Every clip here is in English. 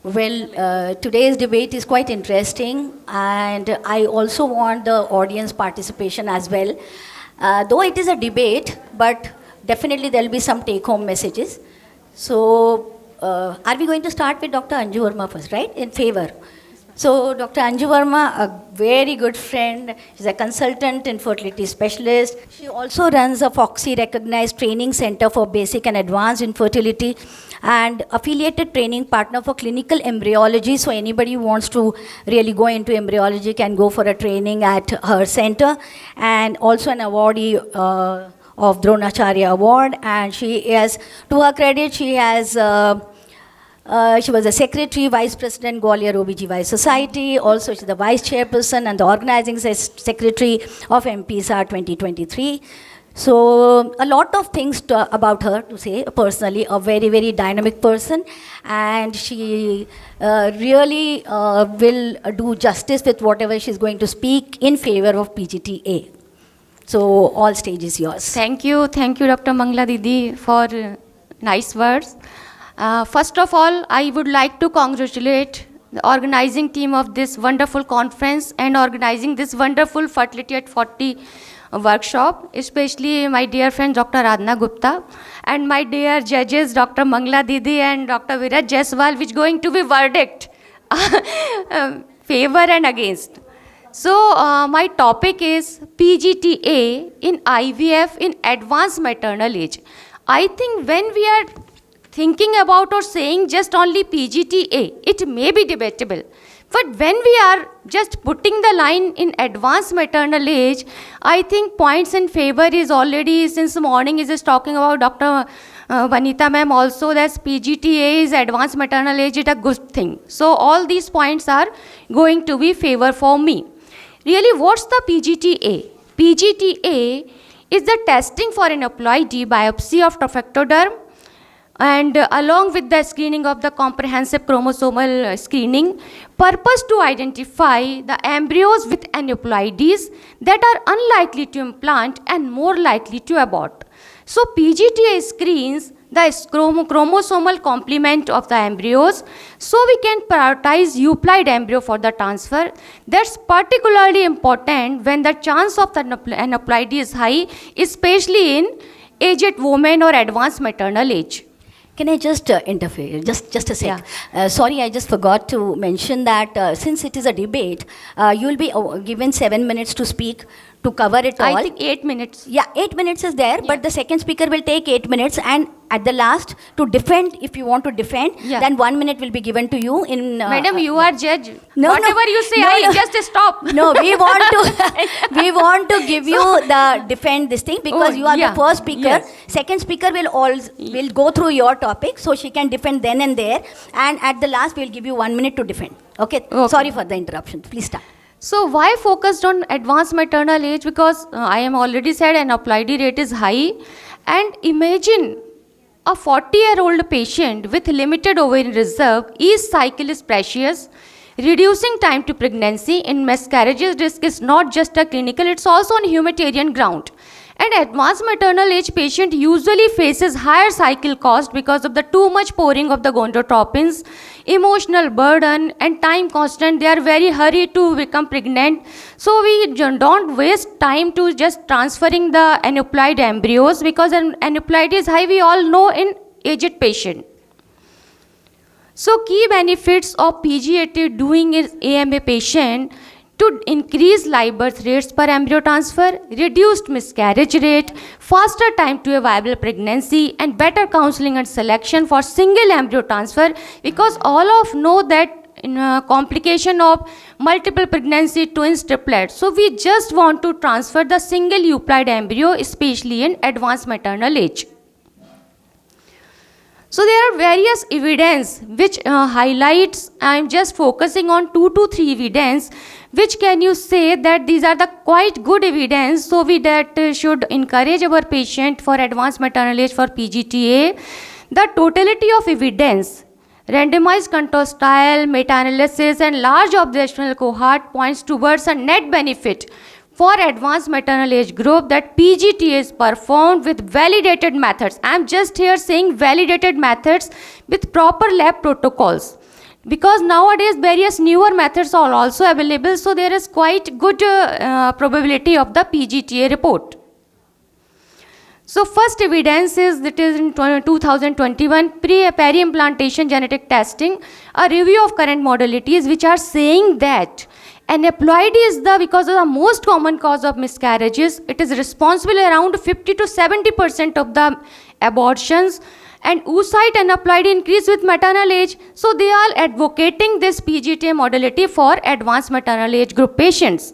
Today's debate is quite interesting, and I also want the audience participation as well. Though it is a debate, but definitely there will be some take-home messages. So, are we going to start with Dr. Anju Verma first, right? In favor. So, Dr. Anju Verma, a very good friend. She's a consultant and fertility specialist. She also runs a FOXY recognized training center for basic and advanced infertility and affiliated training partner for clinical embryology. So, anybody who wants to really go into embryology can go for a training at her center. And also an awardee of Dronacharya Award. And she has, to her credit, she was a secretary, vice president, Gwalior OBGY Society. Also, she's the vice chairperson and the organizing secretary of MPSAR 2023. So, a lot of things about her to say personally. A very, very dynamic person, and she really will do justice with whatever she's going to speak in favor of PGTA. So, all stage is yours. Thank you, Dr. Mangla Didi, for nice words. First of all, I would like to congratulate the organizing team of this wonderful conference and organizing this wonderful Fertility at 40 workshop, especially my dear friend Dr. Radhana Gupta and my dear judges Dr. Mangla Didi and Dr. Viraj Jaiswal, which going to be verdict, favor and against. So, my topic is PGTA in IVF in advanced maternal age. I think when we are thinking about or saying just only PGTA, it may be debatable. But when we are just putting the line in advanced maternal age, I think points in favor is already, since morning is just talking about Dr. Vanita ma'am also, that PGTA is advanced maternal age, is a good thing. So all these points are going to be favor for me. Really, what's the PGTA? PGTA is the testing for an aneuploidy biopsy of trophectoderm, and along with the screening of the comprehensive chromosomal screening, purpose to identify the embryos with aneuploidies that are unlikely to implant and more likely to abort. So PGTA screens the chromosomal complement of the embryos, so we can prioritize euploid embryo for the transfer. That's particularly important when the chance of the aneuploidy is high, especially in aged women or advanced maternal age. Can I just interfere? Just a sec. Yeah. Sorry, I just forgot to mention that since it is a debate, you will be given 7 minutes to speak to cover it all. I think 8 minutes. Yeah, 8 minutes is there, but the second speaker will take 8 minutes, and at the last, to defend, if you want to defend, then 1 minute will be given to you in... Madam, you are judge. No, whatever you say, I just stop. No, we want to give you the defend this thing, because you are the first speaker. Yes. Second speaker will go through your topic, so she can defend then and there, and at the last, we'll give you 1 minute to defend. Okay? Sorry for the interruption. Please start. So why focused on advanced maternal age? Because I am already said aneuploidy rate is high, and imagine a 40-year-old patient with limited ovarian reserve. Each cycle is precious. Reducing time to pregnancy in miscarriages risk is not just a clinical, it's also on humanitarian ground. And advanced maternal age patient usually faces higher cycle cost because of the too much pouring of the gonadotropins, emotional burden and time constant. They are very hurried to become pregnant. So we don't waste time to just transferring the aneuploid embryos, because an aneuploid is high, we all know, in aged patient. So key benefits of PGTA doing is AMA patient to increase live birth rates per embryo transfer, reduced miscarriage rate, faster time to a viable pregnancy, and better counseling and selection for single embryo transfer, because all of know that in a complication of multiple pregnancy, twins, triplets. So we just want to transfer the single euploid embryo, especially in advanced maternal age. So there are various evidence which highlights, I am just focusing on 2 to 3 evidence, which can you say that these are the quite good evidence, so we should encourage our patient for advanced maternal age for PGTA. The totality of evidence, randomized control trial, meta-analysis and large observational cohort points towards a net benefit for advanced maternal age group that PGTA is performed with validated methods. I am just here saying validated methods with proper lab protocols. because nowadays various newer methods are also available, so there is quite good probability of the PGTA report. So first evidence is that is in 2021 peri-implantation genetic testing, a review of current modalities which are saying that aneuploidy is because of the most common cause of miscarriages. It is responsible around 50 to 70% of the abortions, and oocyte aneuploidy increase with maternal age. So they are advocating this PGTA modality for advanced maternal age group patients.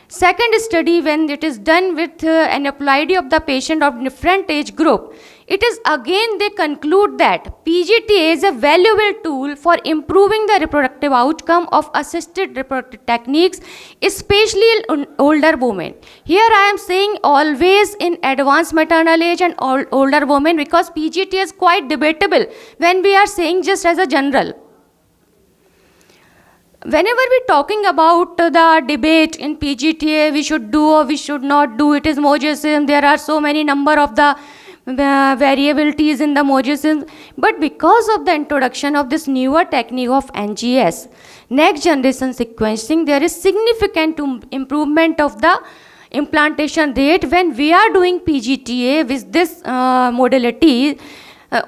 Second study, when it is done with aneuploidy of the patient of different age group, it is again they conclude that PGTA is a valuable tool for improving the reproductive outcome of assisted reproductive techniques, especially in older women. Here I am saying always in advanced maternal age and older women, because PGTA is quite debatable when we are saying just as a general. Whenever we're talking about the debate in PGTA, we should do or we should not do, it is Mosaicism, there are so many number of the variabilities in the Mosaicism, but because of the introduction of this newer technique of NGS, next generation sequencing, there is significant improvement of the implantation rate when we are doing PGTA with this modality.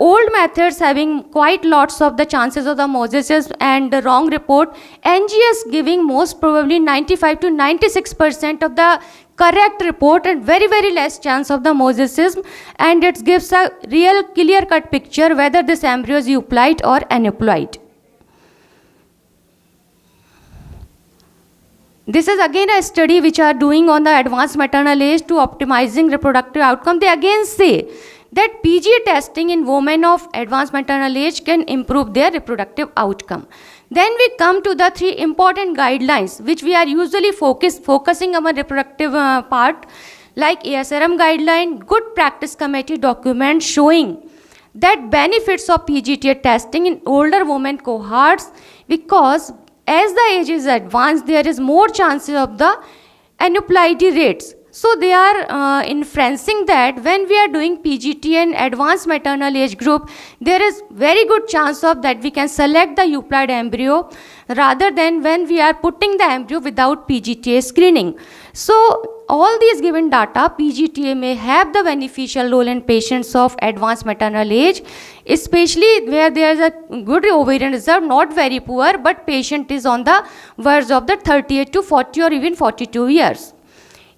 Old methods having quite lots of the chances of the mosaicism and the wrong report, NGS giving most probably 95 to 96% of the correct report and very less chance of the mosaicism, and it gives a real clear cut picture whether this embryo is euploid or aneuploid. This is again a study which are doing on the advanced maternal age to optimizing reproductive outcome. They again say that PGA testing in women of advanced maternal age can improve their reproductive outcome. Then we come to the three important guidelines which we are usually focusing on reproductive part, like ASRM guideline, good practice committee document showing that benefits of PGTA testing in older women cohorts, because as the age is advanced, there is more chances of the aneuploidy rates. So they are inferencing that when we are doing PGT and advanced maternal age group, there is very good chance of that we can select the euploid embryo rather than when we are putting the embryo without PGTA screening. So all these given data, PGTA may have the beneficial role in patients of advanced maternal age, especially where there is a good ovarian reserve, not very poor, but patient is on the verge of the 38 to 40 or even 42 years.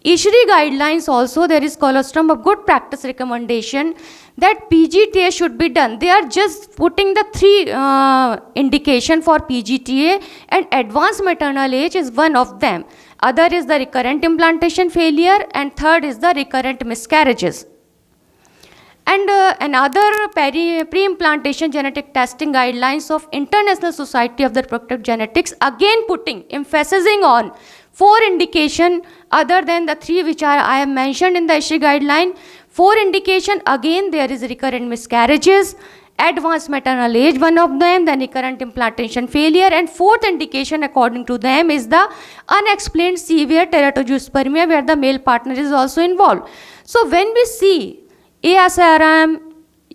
ISHRI guidelines also, there is colostrum of good practice recommendation that PGTA should be done. They are just putting the three indication for PGTA, and advanced maternal age is one of them. Other is the recurrent implantation failure, and third is the recurrent miscarriages. And another pre-implantation genetic testing guidelines of International Society of the Reproductive Genetics, again putting, emphasizing on 4 indication other than the 3 which I have mentioned in the ISHRI guideline. 4 indication, again there is recurrent miscarriages, advanced maternal age, one of them, then recurrent implantation failure, and 4th indication according to them is the unexplained severe teratogenic where the male partner is also involved. So when we see ASRM,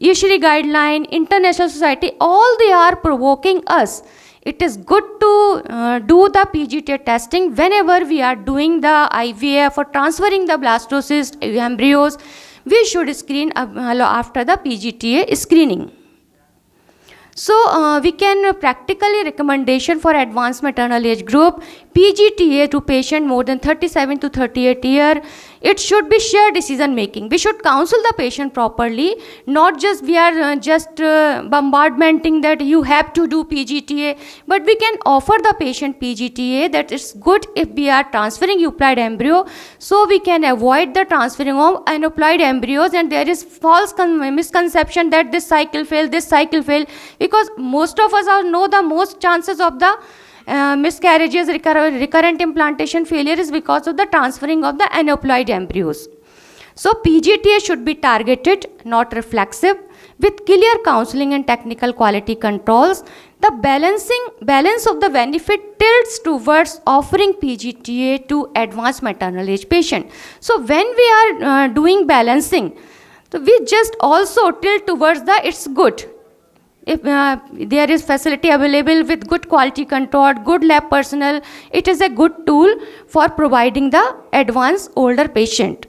ISHRI guideline, International Society, all they are provoking us. It is good to do the PGTA testing whenever we are doing the IVF or transferring the blastocyst embryos. We should screen after the PGTA screening. So we can practically recommendation for advanced maternal age group, PGTA to patient more than 37 to 38 year. It should be shared decision making. We should counsel the patient properly, not just we are bombardmenting that you have to do PGTA, but we can offer the patient PGTA that it's good if we are transferring euploid embryo, so we can avoid the transferring of aneuploid embryos, and there is false misconception that this cycle fail, because most of us know the most chances of the miscarriages, recurrent implantation failure is because of the transferring of the aneuploid embryos. So PGTA should be targeted, not reflexive, with clear counseling and technical quality controls. The balance of the benefit tilts towards offering PGTA to advanced maternal age patient. So when we are doing balancing, so we just also tilt towards the it's good. if there is facility available with good quality control, good lab personnel, it is a good tool for providing the advanced older patient.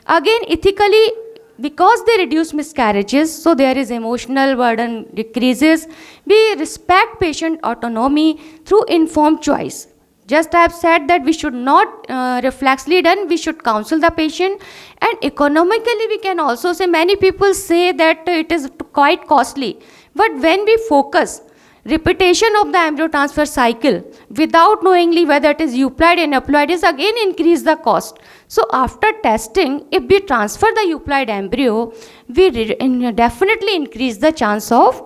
Again, ethically, because they reduce miscarriages, so there is emotional burden decreases. We respect patient autonomy through informed choice. Just I have said that we should not reflexly done, we should counsel the patient. And economically, we can also say, many people say that it is quite costly. But when we focus repetition of the embryo transfer cycle without knowingly whether it is euploid and aneuploid is again increase the cost. So after testing, if we transfer the euploid embryo, we definitely increase the chance of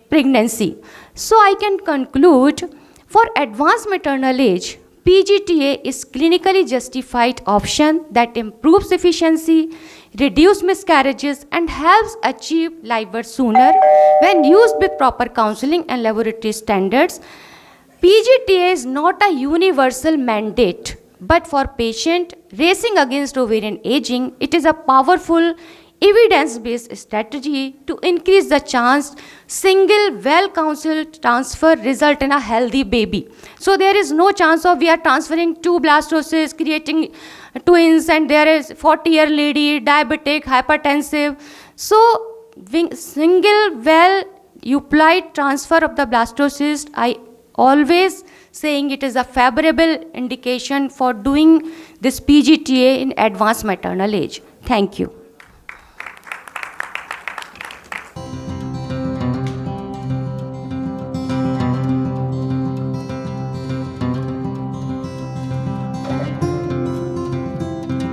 pregnancy. So I can conclude, for advanced maternal age, PGTA is clinically justified option that improves efficiency, reduce miscarriages, and helps achieve live birth sooner when used with proper counseling and laboratory standards. PGTA is not a universal mandate, but for patient racing against ovarian aging, it is a powerful evidence-based strategy to increase the chance single well-counseled transfer result in a healthy baby. So there is no chance of we are transferring two blastoses, creating twins, and there is 40-year lady, diabetic, hypertensive. So single well euploid transfer of the blastocyst, I always saying it is a favorable indication for doing this PGTA in advanced maternal age. Thank you.